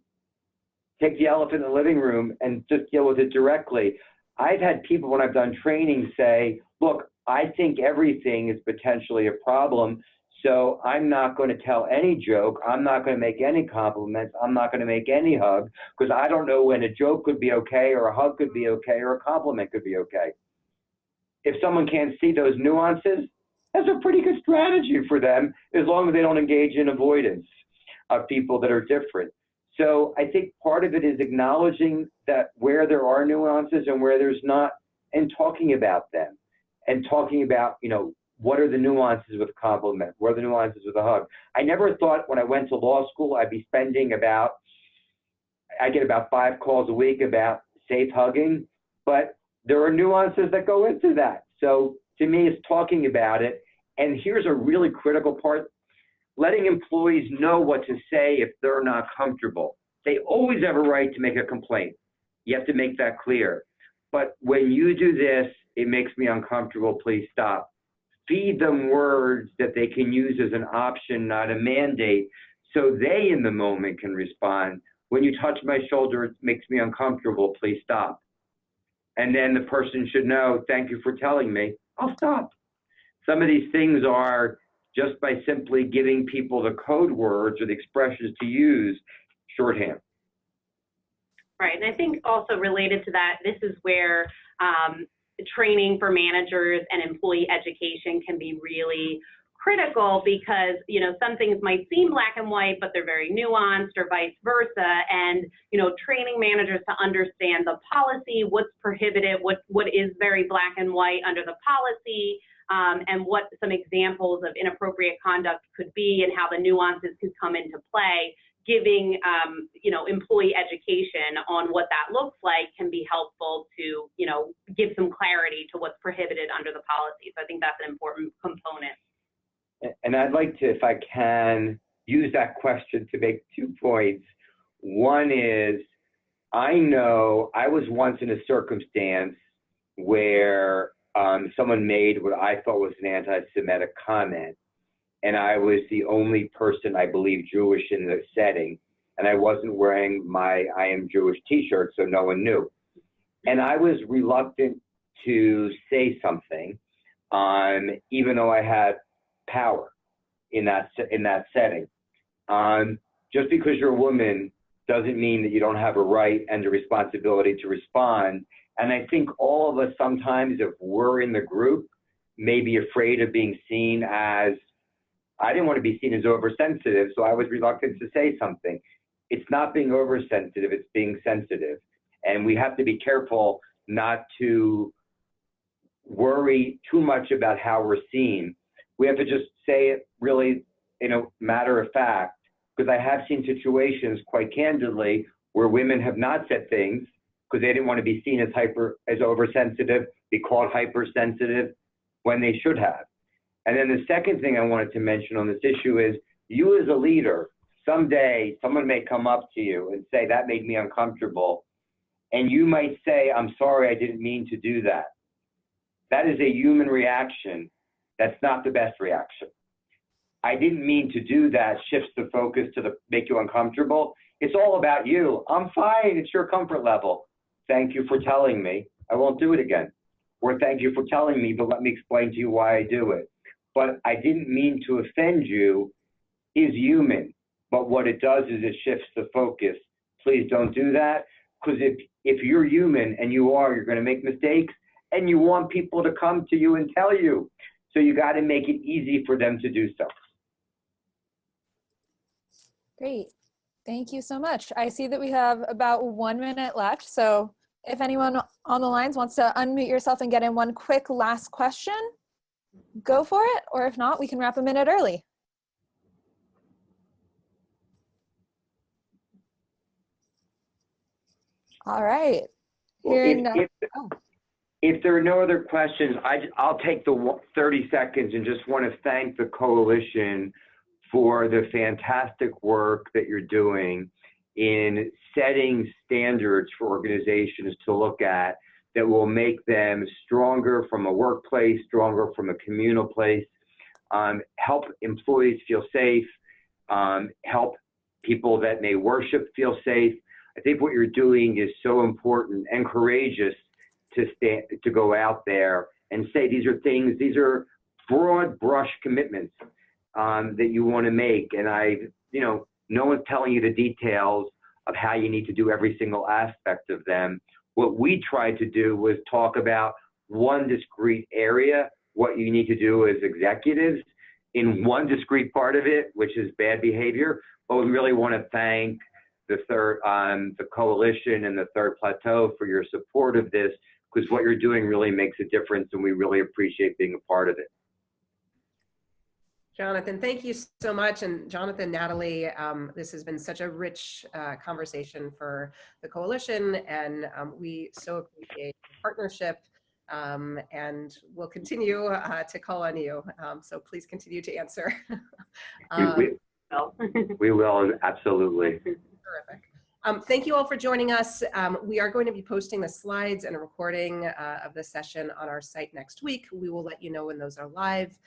S2: take the elephant in the living room and just deal with it directly. I've had people, when I've done training, say, look, I think everything is potentially a problem, so I'm not going to tell any joke. I'm not going to make any compliments. I'm not going to make any hug, because I don't know when a joke could be okay or a hug could be okay or a compliment could be okay. If someone can't see those nuances, that's a pretty good strategy for them, as long as they don't engage in avoidance of people that are different. So I think part of it is acknowledging that where there are nuances and where there's not, and talking about them, and talking about, you know, what are the nuances with a compliment? What are the nuances with a hug? I never thought when I went to law school I'd be spending I get about 5 calls a week about safe hugging, but there are nuances that go into that. So to me, it's talking about it. And here's a really critical part: letting employees know what to say if they're not comfortable. They always have a right to make a complaint. You have to make that clear. But when you do this, it makes me uncomfortable, please stop. Feed them words that they can use as an option, not a mandate, so they in the moment can respond. When you touch my shoulder, it makes me uncomfortable, please stop. and then the person should know, thank you for telling me, I'll stop. Some of these things are just by simply giving people the code words or the expressions to use, shorthand.
S3: Right, and I think also related to that, this is where training for managers and employee education can be really critical, because, you know, some things might seem black and white, but they're very nuanced, or vice versa. And, you know, training managers to understand the policy, what's prohibited, what is very black and white under the policy, and what some examples of inappropriate conduct could be, and how the nuances could come into play. Giving, you know, employee education on what that looks like can be helpful to, you know, give some clarity to what's prohibited under the policy. So I think that's an important component.
S2: And I'd like to, if I can, use that question to make 2 points. One is, I know I was once in a circumstance where someone made what I thought was an anti-Semitic comment, and I was the only person, I believe, Jewish in the setting, and I wasn't wearing my I am Jewish t-shirt, so no one knew. And I was reluctant to say something, even though I had power in that setting. Just because you're a woman doesn't mean that you don't have a right and a responsibility to respond. And I think all of us sometimes, if we're in the group, may be afraid of being seen as, I didn't want to be seen as oversensitive, so I was reluctant to say something. It's not being oversensitive, it's being sensitive. And we have to be careful not to worry too much about how we're seen. We have to just say it really in a matter of fact, because I have seen situations, quite candidly, where women have not said things because they didn't want to be seen as oversensitive, be called hypersensitive, when they should have. And then the second thing I wanted to mention on this issue is, you as a leader, someday someone may come up to you and say, that made me uncomfortable. And you might say, I'm sorry, I didn't mean to do that. That is a human reaction. That's not the best reaction. I didn't mean to do that shifts the focus to make you uncomfortable. It's all about you. I'm fine, it's your comfort level. Thank you for telling me. I won't do it again. Or thank you for telling me, but let me explain to you why I do it. But I didn't mean to offend you is human. But what it does is it shifts the focus. Please don't do that, because if you're human, and you're going to make mistakes, and you want people to come to you and tell you. So you got to make it easy for them to do so.
S4: Great. Thank you so much. I see that we have about 1 minute left. So if anyone on the lines wants to unmute yourself and get in one quick last question, go for it. Or if not, we can wrap a minute early. All right.
S2: If there are no other questions, I'll take the 30 seconds and just want to thank the coalition for the fantastic work that you're doing in setting standards for organizations to look at that will make them stronger from a workplace, stronger from a communal place, help employees feel safe, help people that may worship feel safe. I think what you're doing is so important and courageous to go out there and say these are broad brush commitments that you want to make. And no one's telling you the details of how you need to do every single aspect of them. What we tried to do was talk about one discrete area, what you need to do as executives in one discrete part of it, which is bad behavior. But we really want to thank the coalition and the Third Plateau for your support of this, because what you're doing really makes a difference, and we really appreciate being a part of it.
S1: Jonathan, thank you so much. And Jonathan, Natalie, this has been such a rich conversation for the coalition, and we so appreciate the partnership, and we'll continue to call on you. So please continue to answer.
S2: We will, absolutely.
S1: Terrific. Thank you all for joining us. We are going to be posting the slides and a recording of the session on our site next week. We will let you know when those are live.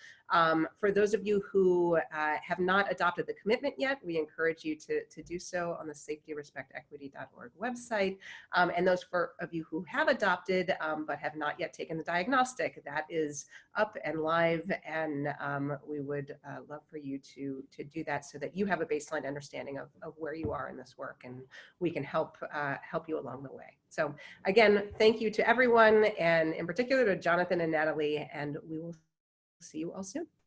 S1: For those of you who have not adopted the commitment yet, we encourage you to do so on the safetyrespectequity.org website. And those of you who have adopted but have not yet taken the diagnostic, that is up and live, and we would love for you to do that so that you have a baseline understanding of where you are in this work, and we can help you along the way. So again, thank you to everyone, and in particular to Jonathan and Natalie, and we will see you all soon.